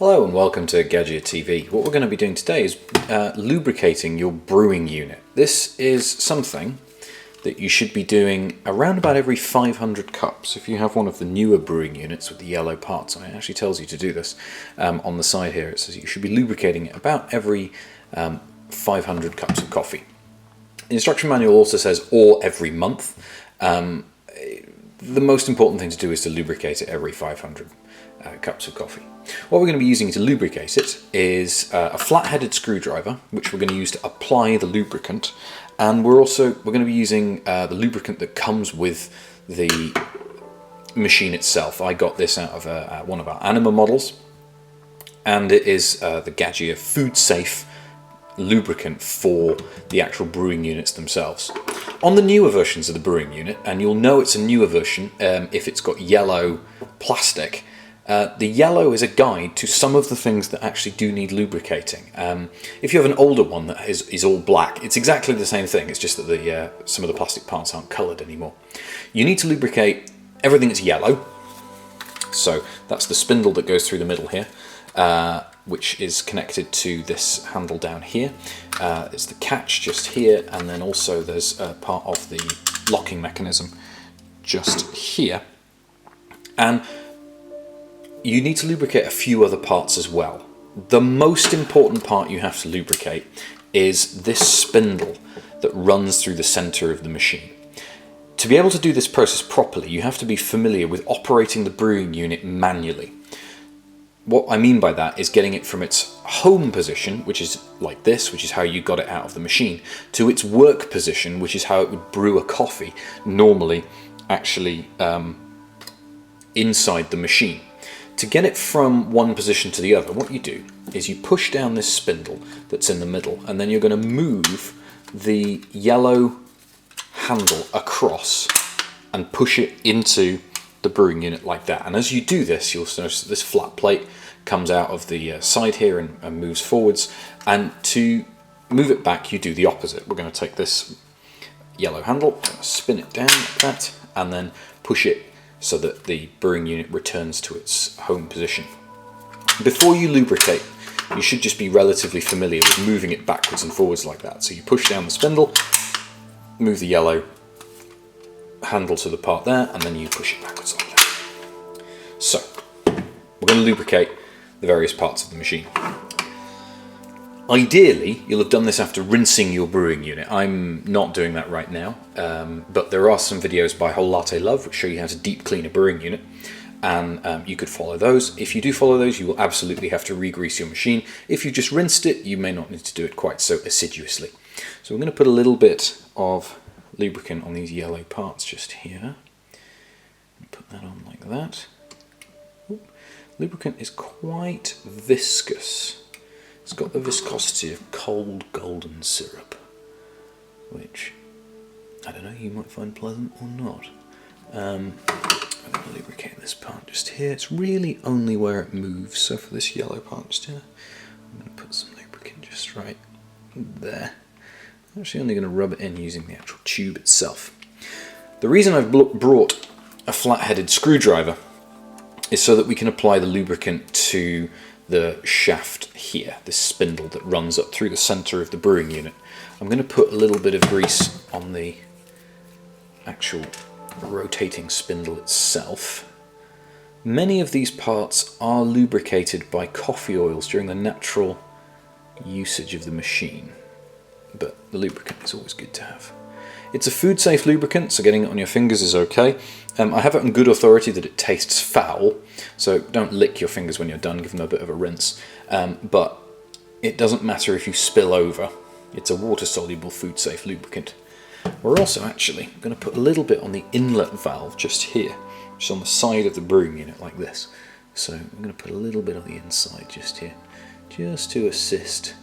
Hello and welcome to Gaggia TV. What we're going to be doing today is lubricating your brewing unit. This is something that you should be doing around about every 500 cups. If you have one of the newer brewing units with the yellow parts on it, actually tells you to do this. On the side here it says you should be lubricating it about every 500 cups of coffee. The instruction manual also says or every month. The most important thing to do is to lubricate it every 500 cups of coffee. What we're going to be using to lubricate it is a flat-headed screwdriver, which we're going to use to apply the lubricant, and we're going to be using the lubricant that comes with the machine itself. I got this out of one of our Anima models, and it is the Gaggia food safe lubricant for the actual brewing units themselves. On the newer versions of the brewing unit, and you'll know it's a newer version if it's got yellow plastic, the yellow is a guide to some of the things that actually do need lubricating. If you have an older one that is all black, it's exactly the same thing, it's just that some of the plastic parts aren't coloured anymore. You need to lubricate everything that's yellow, so that's the spindle that goes through the middle here, which is connected to this handle down here. It's the catch just here, and then also there's part of the locking mechanism just here. And you need to lubricate a few other parts as well. The most important part you have to lubricate is this spindle that runs through the center of the machine. To be able to do this process properly, you have to be familiar with operating the brewing unit manually. What I mean by that is getting it from its home position, which is like this, which is how you got it out of the machine, to its work position, which is how it would brew a coffee, normally actually inside the machine. To get it from one position to the other, what you do is you push down this spindle that's in the middle, and then you're going to move the yellow handle across and push it into the brewing unit like that. And as you do this, you'll notice that this flat plate comes out of the side here and moves forwards. And to move it back, you do the opposite. We're going to take this yellow handle, spin it down like that, and then push it so that the brewing unit returns to its home position. Before you lubricate, you should just be relatively familiar with moving it backwards and forwards like that. So you push down the spindle, move the yellow handle to the part there, and then you push it backwards like that. So, we're going to lubricate the various parts of the machine. Ideally, you'll have done this after rinsing your brewing unit. I'm not doing that right now, but there are some videos by Whole Latte Love which show you how to deep clean a brewing unit, and you could follow those. If you do follow those, you will absolutely have to re-grease your machine. If you just rinsed it, you may not need to do it quite so assiduously. So we're going to put a little bit of lubricant on these yellow parts just here. Put that on like that. Ooh. Lubricant is quite viscous. It's got the viscosity of cold golden syrup, which, I don't know, you might find pleasant or not. I'm going to lubricate this part just here. It's really only where it moves, so for this yellow part just here, I'm going to put some lubricant just right there. I'm actually only going to rub it in using the actual tube itself. The reason I've brought a flat-headed screwdriver is so that we can apply the lubricant to the shaft here, this spindle that runs up through the center of the brewing unit. I'm going to put a little bit of grease on the actual rotating spindle itself. Many of these parts are lubricated by coffee oils during the natural usage of the machine, but the lubricant is always good to have. It's a food safe lubricant, so getting it on your fingers is okay. I have it on good authority that it tastes foul, so don't lick your fingers when you're done, give them a bit of a rinse. But it doesn't matter if you spill over. It's a water-soluble food safe lubricant. We're also actually going to put a little bit on the inlet valve just here, just on the side of the brewing unit like this. So I'm going to put a little bit on the inside just here, just to assist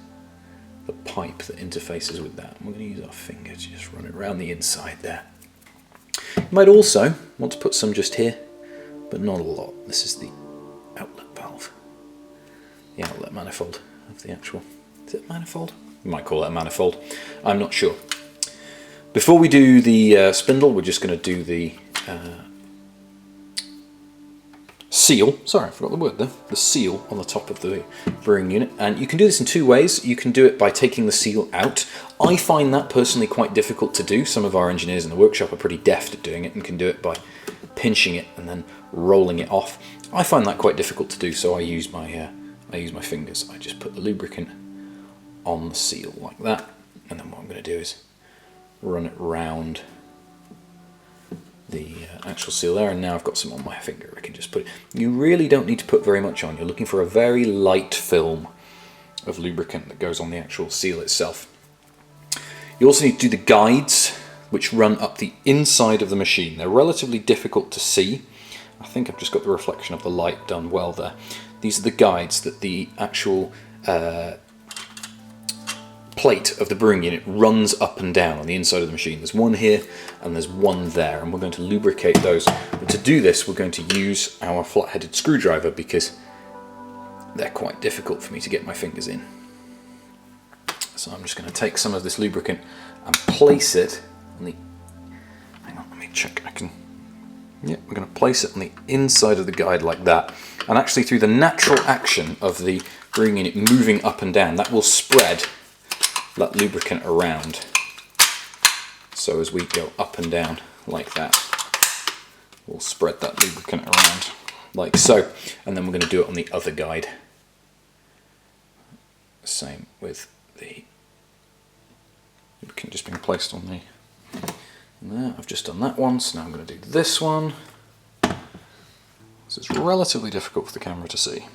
the pipe that interfaces with that. We're going to use our finger to just run it around the inside there. You might also want to put some just here, but not a lot. This is the outlet valve, the outlet manifold of the actual, is it manifold? You might call it a manifold, I'm not sure. Before we do the spindle, we're just going to do the seal, sorry I forgot the word there, the seal on the top of the brewing unit. And you can do this in two ways. You can do it by taking the seal out. I find that personally quite difficult to do. Some of our engineers in the workshop are pretty deft at doing it and can do it by pinching it and then rolling it off. I find that quite difficult to do, so I use my fingers. I just put the lubricant on the seal like that, and then what I'm going to do is run it round the actual seal there, and now I've got some on my finger. I can just put it. You really don't need to put very much on. You're looking for a very light film of lubricant that goes on the actual seal itself. You also need to do the guides, which run up the inside of the machine. They're relatively difficult to see. I think I've just got the reflection of the light done well there. These are the guides that the actual plate of the brewing unit runs up and down on the inside of the machine. There's one here and there's one there, and we're going to lubricate those. But to do this, we're going to use our flat-headed screwdriver because they're quite difficult for me to get my fingers in. So I'm just going to take some of this lubricant and place it on the, hang on, let me check, I can, yeah, we're going to place it on the inside of the guide like that. And actually through the natural action of the brewing unit moving up and down, that will spread that lubricant around. So as we go up and down like that, we'll spread that lubricant around like so. And then we're going to do it on the other guide. Same with the lubricant just being placed on the there. I've just done that one, so now I'm going to do this one. This is relatively difficult for the camera to see.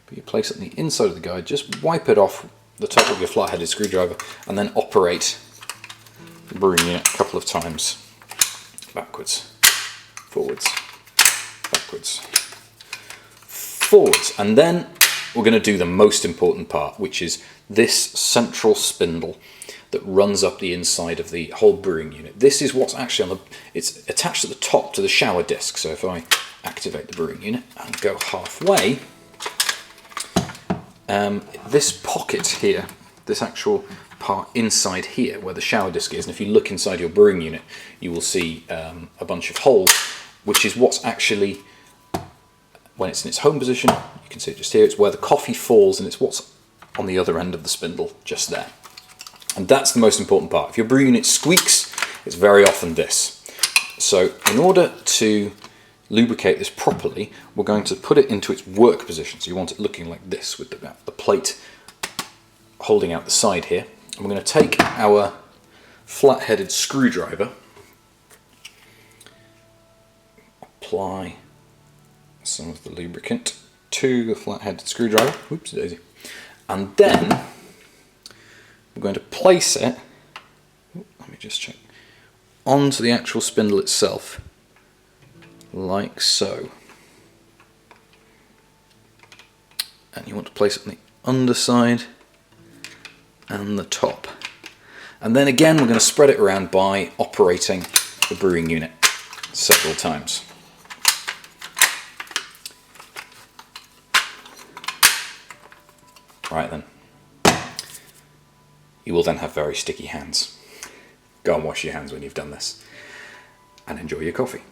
But you place it on the inside of the guide, just wipe it off the top of your flat-headed screwdriver, and then operate the brewing unit a couple of times. Backwards, forwards, backwards, forwards. And then we're going to do the most important part, which is this central spindle that runs up the inside of the whole brewing unit. This is what's actually on the, it's attached at the top to the shower disc. So if I activate the brewing unit and go halfway, this pocket here, this actual part inside here where the shower disc is, and if you look inside your brewing unit, you will see a bunch of holes, which is what's actually, when it's in its home position, you can see it just here, it's where the coffee falls, and it's what's on the other end of the spindle, just there. And that's the most important part. If your brewing unit squeaks, it's very often this. So in order to lubricate this properly, we're going to put it into its work position. So you want it looking like this with the plate holding out the side here. And we're going to take our flat-headed screwdriver, apply some of the lubricant to the flat-headed screwdriver, whoops daisy, and then we're going to place it, let me just check, onto the actual spindle itself, like so. And you want to place it on the underside and the top. And then again, we're going to spread it around by operating the brewing unit several times. Right then. You will then have very sticky hands. Go and wash your hands when you've done this, and enjoy your coffee.